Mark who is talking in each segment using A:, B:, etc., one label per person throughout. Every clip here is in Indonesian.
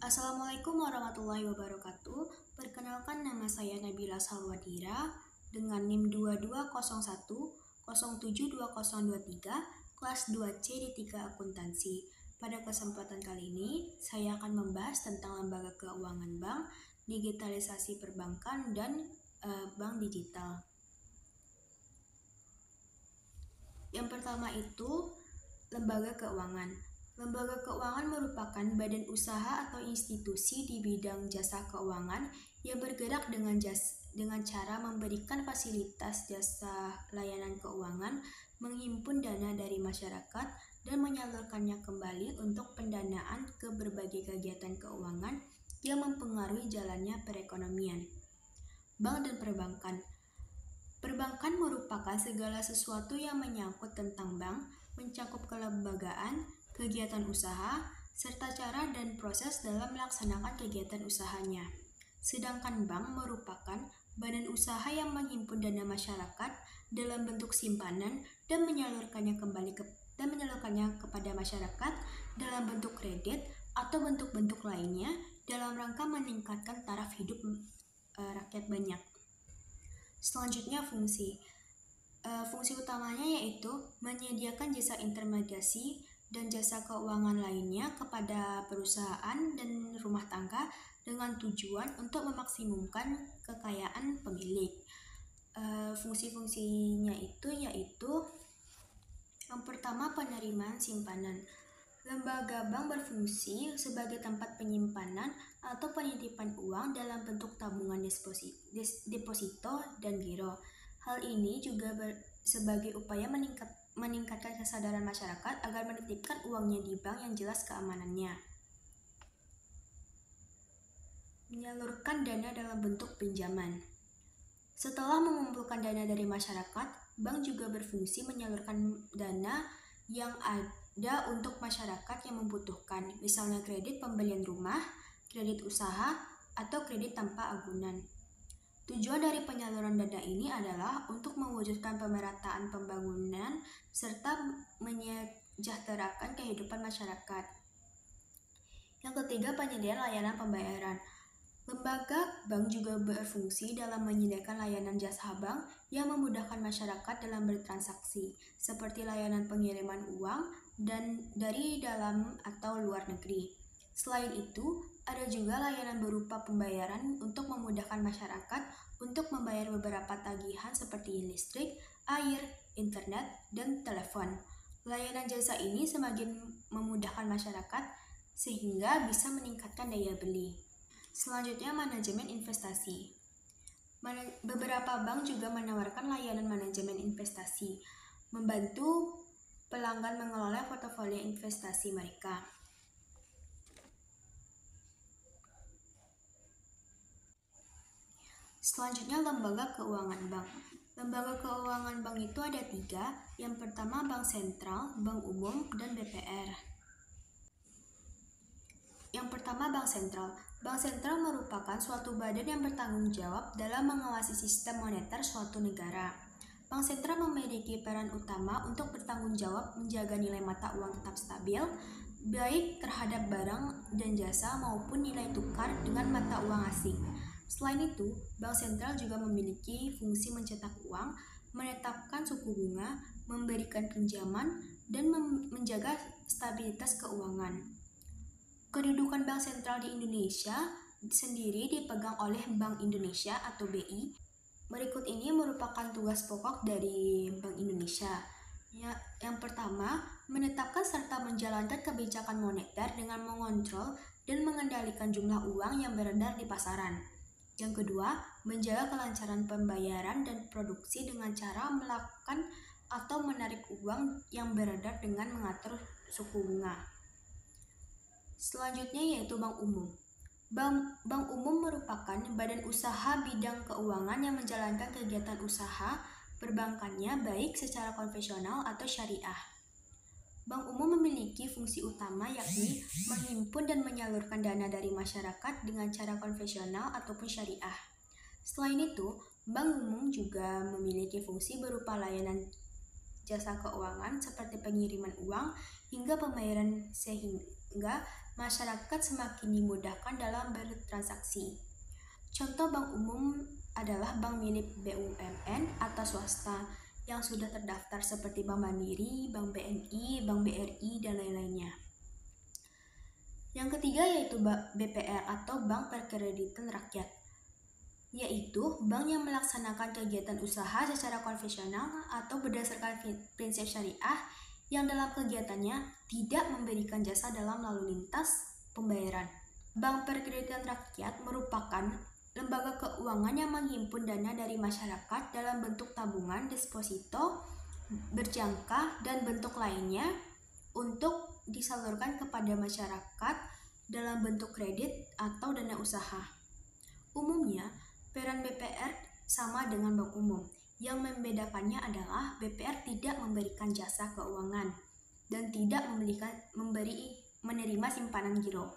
A: Assalamualaikum warahmatullahi wabarakatuh. Perkenalkan, nama saya Nabila Salwadira dengan NIM 2201072023 kelas 2C di 3 akuntansi. Pada kesempatan kali ini, saya akan membahas tentang lembaga keuangan bank, digitalisasi perbankan, dan bank digital. Yang pertama itu lembaga keuangan. Lembaga keuangan merupakan badan usaha atau institusi di bidang jasa keuangan yang bergerak dengan cara memberikan fasilitas jasa layanan keuangan, menghimpun dana dari masyarakat, dan menyalurkannya kembali untuk pendanaan ke berbagai kegiatan keuangan yang mempengaruhi jalannya perekonomian. Bank dan perbankan. Perbankan merupakan segala sesuatu yang menyangkut tentang bank, mencakup kelembagaan, kegiatan usaha, serta cara dan proses dalam melaksanakan kegiatan usahanya. Sedangkan bank merupakan badan usaha yang menghimpun dana masyarakat dalam bentuk simpanan dan menyalurkannya kepada masyarakat dalam bentuk kredit atau bentuk-bentuk lainnya dalam rangka meningkatkan taraf hidup rakyat banyak. Selanjutnya, fungsi utamanya yaitu menyediakan jasa intermediasi dan jasa keuangan lainnya kepada perusahaan dan rumah tangga dengan tujuan untuk memaksimumkan kekayaan pemilik. Fungsi-fungsinya itu yaitu yang pertama, penerimaan simpanan. Lembaga bank berfungsi sebagai tempat penyimpanan atau penitipan uang dalam bentuk tabungan deposito dan giro. Hal ini juga sebagai upaya meningkatkan kesadaran masyarakat agar menitipkan uangnya di bank yang jelas keamanannya. Menyalurkan dana dalam bentuk pinjaman. Setelah mengumpulkan dana dari masyarakat, bank juga berfungsi menyalurkan dana yang ada untuk masyarakat yang membutuhkan, misalnya kredit pembelian rumah, kredit usaha, atau kredit tanpa agunan. Tujuan dari penyaluran dana ini adalah untuk mewujudkan pemerataan pembangunan serta menyejahterakan kehidupan masyarakat. Yang ketiga, penyediaan layanan pembayaran. Lembaga bank juga berfungsi dalam menyediakan layanan jasa bank yang memudahkan masyarakat dalam bertransaksi, seperti layanan pengiriman uang dari dalam atau luar negeri. Selain itu, ada juga layanan berupa pembayaran untuk memudahkan masyarakat untuk membayar beberapa tagihan seperti listrik, air, internet, dan telepon. Layanan jasa ini semakin memudahkan masyarakat sehingga bisa meningkatkan daya beli. Selanjutnya, manajemen investasi. Beberapa bank juga menawarkan layanan manajemen investasi, membantu pelanggan mengelola portofolio investasi mereka. Selanjutnya, lembaga keuangan bank. Lembaga keuangan bank itu ada 3. Yang pertama, bank sentral, bank umum, dan BPR. Yang pertama, bank sentral. Bank sentral merupakan suatu badan yang bertanggung jawab dalam mengawasi sistem moneter suatu negara. Bank sentral memiliki peran utama untuk bertanggung jawab menjaga nilai mata uang tetap stabil, baik terhadap barang dan jasa maupun nilai tukar dengan mata uang asing. Selain itu, bank sentral juga memiliki fungsi mencetak uang, menetapkan suku bunga, memberikan pinjaman, dan menjaga stabilitas keuangan. Kedudukan bank sentral di Indonesia sendiri dipegang oleh Bank Indonesia atau BI. Berikut ini merupakan tugas pokok dari Bank Indonesia. Yang pertama, menetapkan serta menjalankan kebijakan moneter dengan mengontrol dan mengendalikan jumlah uang yang beredar di pasaran. Yang kedua, menjaga kelancaran pembayaran dan produksi dengan cara melakukan atau menarik uang yang beredar dengan mengatur suku bunga. Selanjutnya yaitu bank umum. Bank umum merupakan badan usaha bidang keuangan yang menjalankan kegiatan usaha perbankannya baik secara konvensional atau syariah. Bank umum memiliki fungsi utama yakni menghimpun dan menyalurkan dana dari masyarakat dengan cara konvensional ataupun syariah. Selain itu, bank umum juga memiliki fungsi berupa layanan jasa keuangan seperti pengiriman uang hingga pembayaran sehingga masyarakat semakin dimudahkan dalam bertransaksi. Contoh bank umum adalah bank milik BUMN atau swasta yang sudah terdaftar seperti Bank Mandiri, Bank BNI, Bank BRI, dan lain-lainnya. Yang ketiga yaitu BPR atau Bank Perkreditan Rakyat, yaitu bank yang melaksanakan kegiatan usaha secara konvensional atau berdasarkan prinsip syariah yang dalam kegiatannya tidak memberikan jasa dalam lalu lintas pembayaran. Bank Perkreditan Rakyat merupakan lembaga keuangan yang menghimpun dana dari masyarakat dalam bentuk tabungan, deposito, berjangka, dan bentuk lainnya untuk disalurkan kepada masyarakat dalam bentuk kredit atau dana usaha. Umumnya, peran BPR sama dengan bank umum. Yang membedakannya adalah BPR tidak memberikan jasa keuangan dan tidak menerima simpanan giro.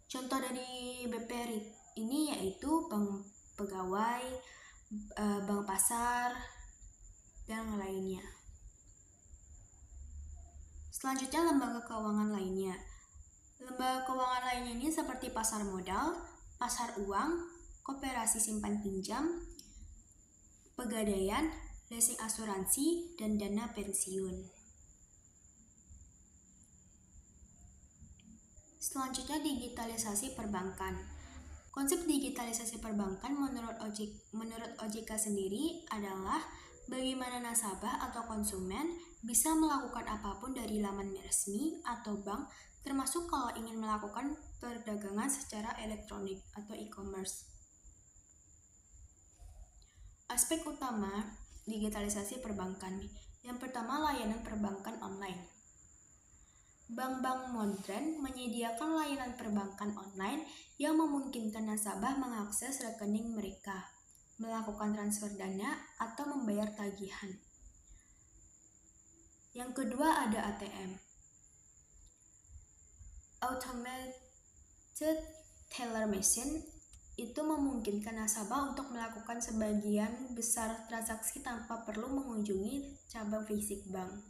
A: Contoh dari BPR ini yaitu bank pegawai, bank pasar, dan lainnya. Selanjutnya lembaga keuangan lainnya. Lembaga keuangan lainnya ini seperti pasar modal, pasar uang, koperasi simpan pinjam, pegadaian, leasing asuransi, dan dana pensiun. Selanjutnya digitalisasi perbankan. Konsep digitalisasi perbankan menurut OJK sendiri adalah bagaimana nasabah atau konsumen bisa melakukan apapun dari laman resmi atau bank, termasuk kalau ingin melakukan perdagangan secara elektronik atau e-commerce. Aspek utama digitalisasi perbankan. Yang pertama, layanan perbankan online. Bank-bank modern menyediakan layanan perbankan online yang memungkinkan nasabah mengakses rekening mereka, melakukan transfer dana, atau membayar tagihan. Yang kedua ada ATM. Automated Teller Machine itu memungkinkan nasabah untuk melakukan sebagian besar transaksi tanpa perlu mengunjungi cabang fisik bank.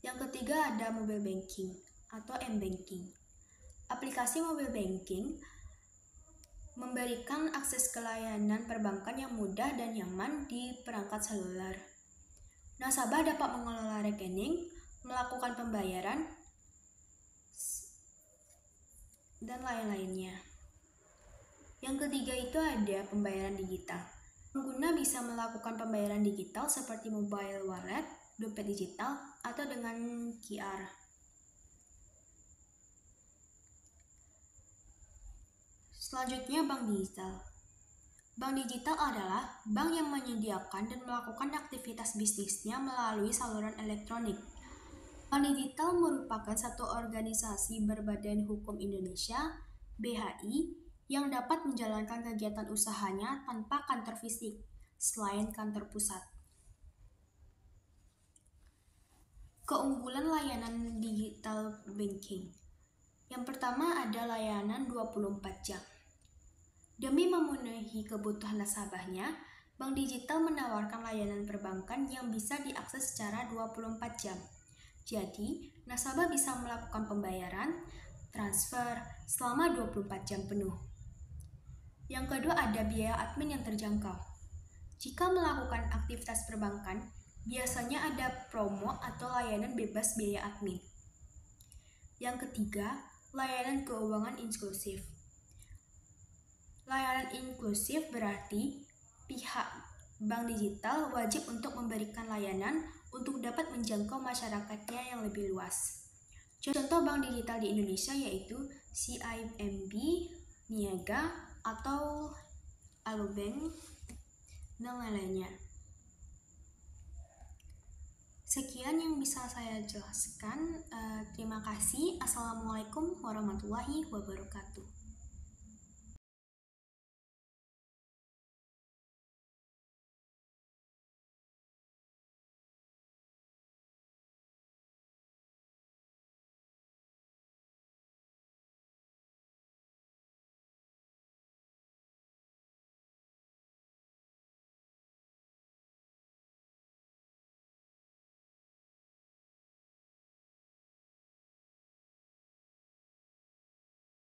A: Yang ketiga ada mobile banking atau m-banking. Aplikasi mobile banking memberikan akses ke layanan perbankan yang mudah dan nyaman di perangkat seluler. Nasabah dapat mengelola rekening, melakukan pembayaran, dan lain-lainnya. Yang ketiga itu ada pembayaran digital. Pengguna bisa melakukan pembayaran digital seperti mobile wallet, dompet digital, atau dengan QR. Selanjutnya bank digital. Bank digital adalah bank yang menyediakan dan melakukan aktivitas bisnisnya melalui saluran elektronik. Bank digital merupakan satu organisasi berbadan hukum Indonesia, BHI, yang dapat menjalankan kegiatan usahanya tanpa kantor fisik, selain kantor pusat. Keunggulan layanan digital banking. Yang pertama ada layanan 24 jam. Demi memenuhi kebutuhan nasabahnya, bank digital menawarkan layanan perbankan yang bisa diakses secara 24 jam. Jadi, nasabah bisa melakukan pembayaran, transfer selama 24 jam penuh. Yang kedua ada biaya admin yang terjangkau. Jika melakukan aktivitas perbankan, biasanya ada promo atau layanan bebas biaya admin. Yang ketiga, layanan keuangan inklusif. Layanan inklusif berarti pihak bank digital wajib untuk memberikan layanan untuk dapat menjangkau masyarakatnya yang lebih luas. Contoh bank digital di Indonesia yaitu CIMB, Niaga, atau Alobank, dan lain-lainnya. Sekian yang bisa saya jelaskan. Terima kasih. Assalamualaikum warahmatullahi wabarakatuh.